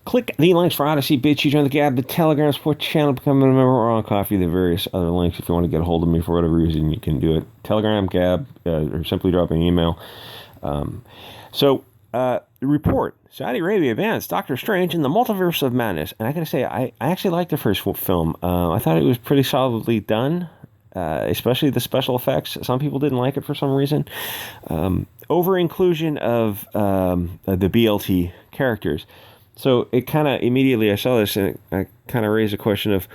Click the links for Odyssey, Bit Chute, join the Gab, the Telegram support channel, become a member, or on Coffee, the various other links. If you want to get a hold of me for whatever reason, you can do it. Telegram, Gab, or simply drop an email. The report, Saudi Arabia bans Doctor Strange in the Multiverse of Madness. And I gotta say, I actually liked the first film. I thought it was pretty solidly done, especially the special effects. Some people didn't like it for some reason. Over-inclusion of the BLT characters. So it kind of immediately, I saw this and I kind of raised a question of,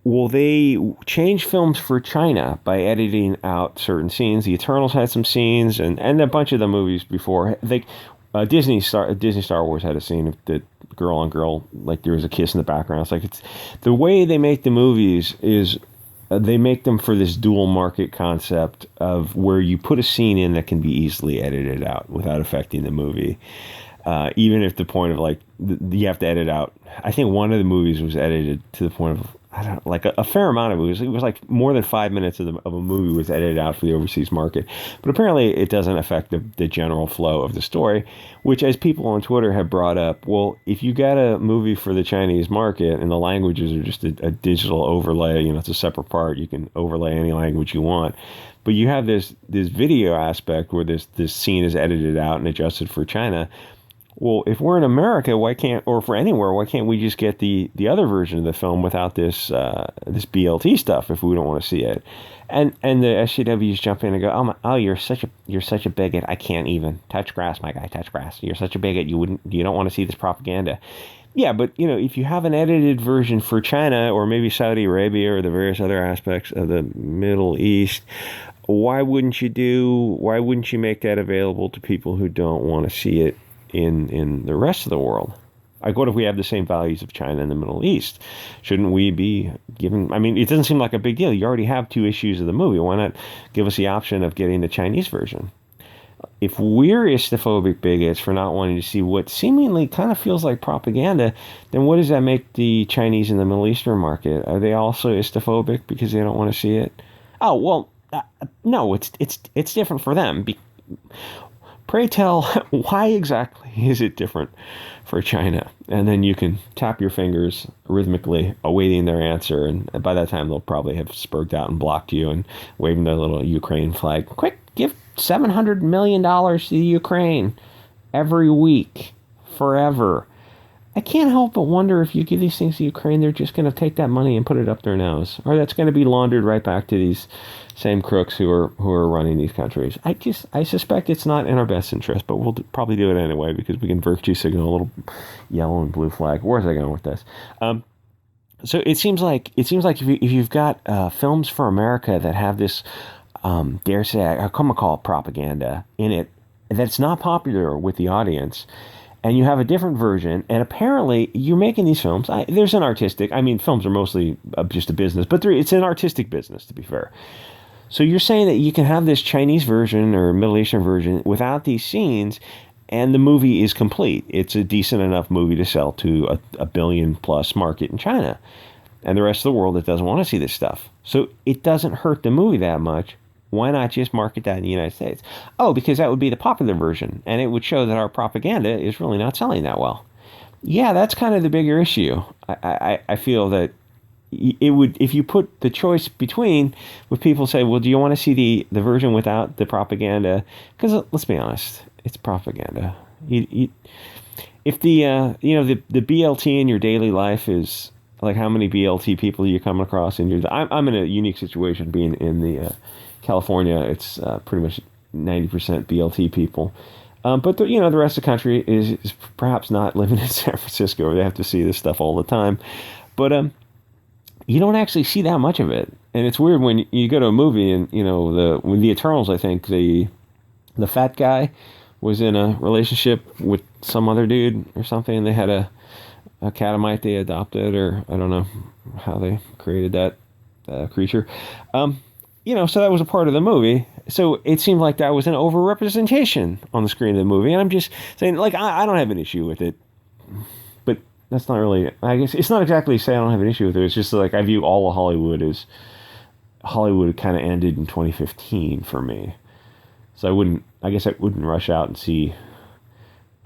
will they change films for China by editing out certain scenes? The Eternals had some scenes, and a bunch of the movies before. Disney Star Wars had a scene of the girl on girl, like there was a kiss in the background. It's like, it's the way they make the movies is they make them for this dual market concept of where you put a scene in that can be easily edited out without affecting the movie. Even if the point of like you have to edit out. I think one of the movies was edited to the point of, I don't know, like a fair amount of it. It was like more than 5 minutes of a movie was edited out for the overseas market. But apparently it doesn't affect the general flow of the story, which, as people on Twitter have brought up, well, if you got a movie for the Chinese market and the languages are just a digital overlay, it's a separate part, you can overlay any language you want. But you have this video aspect where this scene is edited out and adjusted for China. Well, if we're in America, or for anywhere, why can't we just get the other version of the film without this BLT stuff if we don't want to see it? And the SJWs jump in and go, oh, you're such a bigot. I can't even touch grass, my guy, touch grass. You're such a bigot. You don't want to see this propaganda. Yeah, but if you have an edited version for China or maybe Saudi Arabia or the various other aspects of the Middle East, why wouldn't you make that available to people who don't want to see it in the rest of the world? Like, what if we have the same values of China and the Middle East? Shouldn't we be given? I mean, it doesn't seem like a big deal. You already have 2 issues of the movie. Why not give us the option of getting the Chinese version? If we're Istophobic bigots for not wanting to see what seemingly kind of feels like propaganda, then what does that make the Chinese and the Middle Eastern market? Are they also Istophobic because they don't want to see it? Oh, well, no, it's different for them. Pray tell, why exactly is it different for China? And then you can tap your fingers rhythmically, awaiting their answer. And by that time, they'll probably have spurged out and blocked you and waving their little Ukraine flag. Quick, give $700 million to the Ukraine every week, forever. I can't help but wonder if you give these things to Ukraine, they're just going to take that money and put it up their nose. Or that's going to be laundered right back to these same crooks who are running these countries. I suspect it's not in our best interest, but we'll probably do it anyway because we can virtue signal a little yellow and blue flag. Where's I going with this? So it seems like if you've got films for America that have this, dare say, I'm going to call it propaganda in it, that's not popular with the audience, and you have a different version, and apparently you're making these films. There's an artistic, films are mostly just a business, but it's an artistic business, to be fair. So you're saying that you can have this Chinese version or Middle Eastern version without these scenes, and the movie is complete. It's a decent enough movie to sell to a billion-plus market in China, and the rest of the world that doesn't want to see this stuff. So it doesn't hurt the movie that much. Why not just market that in the United States? Oh, because that would be the popular version, and it would show that our propaganda is really not selling that well. Yeah, that's kind of the bigger issue. I feel that it would, if you put the choice between, with people say, well, do you want to see the version without the propaganda? Because let's be honest, it's propaganda. If the BLT in your daily life is like, how many BLT people you come across in your? I'm in a unique situation being in the California. It's pretty much 90% BLT people. But the rest of the country is perhaps not living in San Francisco where they have to see this stuff all the time. But you don't actually see that much of it. And it's weird when you go to a movie and, with the Eternals, I think the fat guy was in a relationship with some other dude or something, and they had a catamite they adopted, or I don't know how they created that creature. So that was a part of the movie. So it seemed like that was an overrepresentation on the screen of the movie. And I'm just saying, like, I don't have an issue with it. But that's not really, I guess, it's not exactly to say I don't have an issue with it. It's just like I view all of Hollywood as, Hollywood kind of ended in 2015 for me. So I wouldn't rush out and see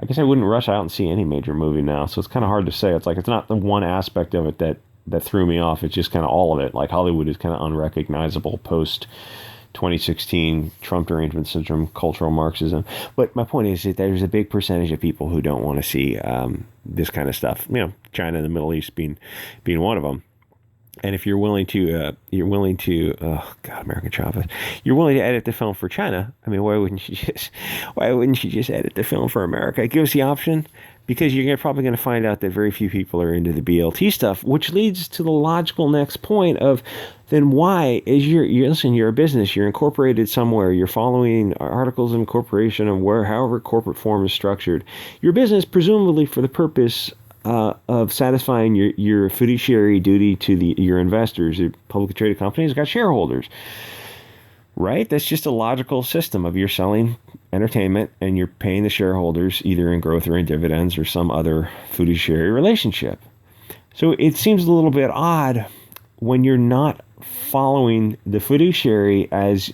I guess I wouldn't rush out and see any major movie now, so it's kind of hard to say. It's like it's not the one aspect of it that threw me off. It's just kind of all of it. Like Hollywood is kind of unrecognizable post 2016 Trump derangement syndrome, cultural Marxism. But my point is that there's a big percentage of people who don't want to see this kind of stuff. You know, China and the Middle East being one of them. And if you're willing to, oh God, American Chavez, you're willing to edit the film for China. I mean, why wouldn't you just edit the film for America? It gives the option, because you're probably going to find out that very few people are into the BLT stuff, which leads to the logical next point of, then why is listen, you're a business, you're incorporated somewhere, you're following articles of incorporation of however corporate form is structured. Your business, presumably for the purpose of satisfying your fiduciary duty to your investors. Your publicly traded companies got shareholders, right? That's just a logical system of you're selling entertainment and you're paying the shareholders either in growth or in dividends or some other fiduciary relationship. So it seems a little bit odd when you're not following the fiduciary as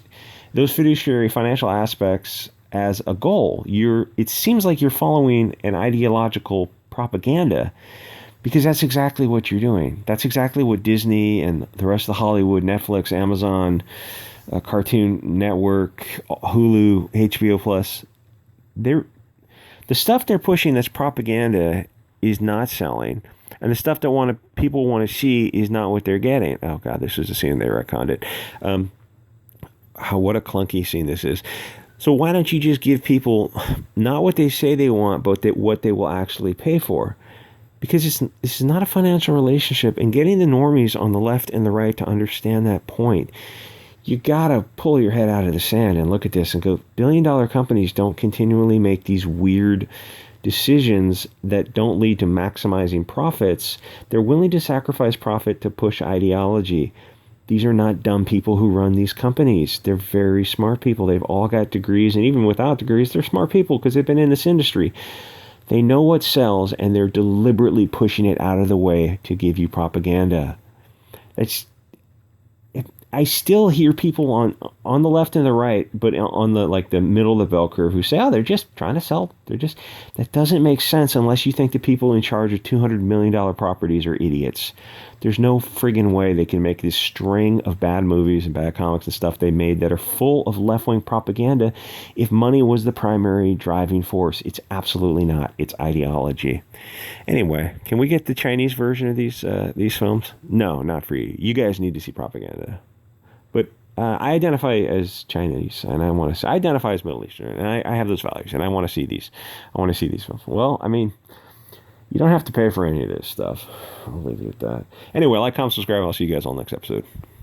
those fiduciary financial aspects as a goal. It seems like you're following an ideological propaganda, because that's exactly what you're doing. That's exactly what Disney and the rest of the Hollywood, Netflix, Amazon, Cartoon Network, Hulu, HBO Plus, the stuff they're pushing that's propaganda is not selling, and the stuff that people want to see is not what they're getting. Oh God, this is the scene they retconned it. What a clunky scene this is. So why don't you just give people not what they say they want, but what they will actually pay for? Because this is not a financial relationship, and getting the normies on the left and the right to understand that point, you gotta pull your head out of the sand and look at this and go, billion-dollar companies don't continually make these weird decisions that don't lead to maximizing profits. They're willing to sacrifice profit to push ideology. These are not dumb people who run these companies. They're very smart people. They've all got degrees, and even without degrees, they're smart people because they've been in this industry. They know what sells, and they're deliberately pushing it out of the way to give you propaganda. I still hear people on the left and the right, but on the middle of the bell curve, who say, "Oh, they're just trying to sell." That doesn't make sense unless you think the people in charge of $200 million properties are idiots. There's no friggin' way they can make this string of bad movies and bad comics and stuff they made that are full of left-wing propaganda if money was the primary driving force. It's absolutely not. It's ideology. Anyway, can we get the Chinese version of these films? No, not for you. You guys need to see propaganda. But I identify as Chinese, and I identify as Middle Eastern, and I have those values, and I want to see these. I want to see these films. Well, I mean, you don't have to pay for any of this stuff. I'll leave it at that. Anyway, like, comment, subscribe, and I'll see you guys on the next episode.